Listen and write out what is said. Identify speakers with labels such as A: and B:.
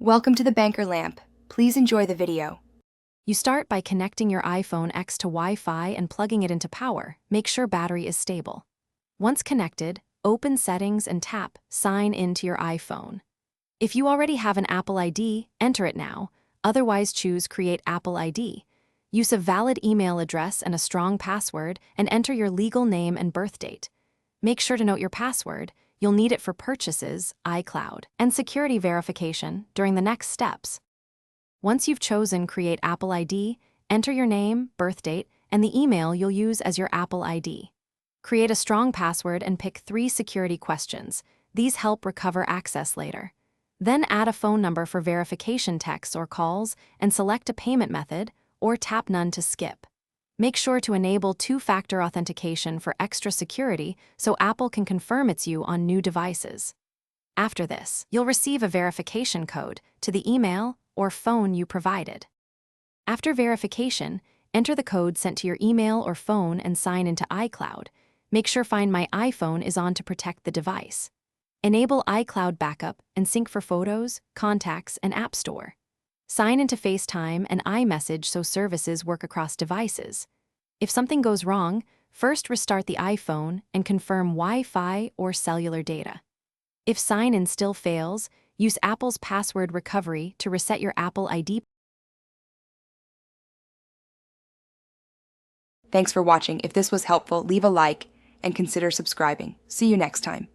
A: Welcome to the Banker Lamp. Please enjoy the video.
B: You start by connecting your iPhone X to Wi-Fi and plugging it into power. Make sure battery is stable. Once connected, open Settings and tap Sign in to your iPhone. If you already have an Apple ID, enter it now. Otherwise, choose Create Apple ID. Use a valid email address and a strong password, and enter your legal name and birth date. Make sure to note your password. You'll need it for purchases, iCloud, and security verification during the next steps. Once you've chosen Create Apple ID, enter your name, birth date, and the email you'll use as your Apple ID. Create a strong password and pick 3 security questions. These help recover access later. Then add a phone number for verification texts or calls and select a payment method or tap None to skip. Make sure to enable 2-factor authentication for extra security so Apple can confirm it's you on new devices. After this, you'll receive a verification code to the email or phone you provided. After verification, enter the code sent to your email or phone and sign into iCloud. Make sure Find My iPhone is on to protect the device. Enable iCloud backup and sync for photos, contacts, and App Store. Sign into FaceTime and iMessage so services work across devices. If something goes wrong, first restart the iPhone and confirm Wi-Fi or cellular data. If sign-in still fails, use Apple's password recovery to reset your Apple ID.
A: Thanks for watching. If this was helpful, leave a like and consider subscribing. See you next time.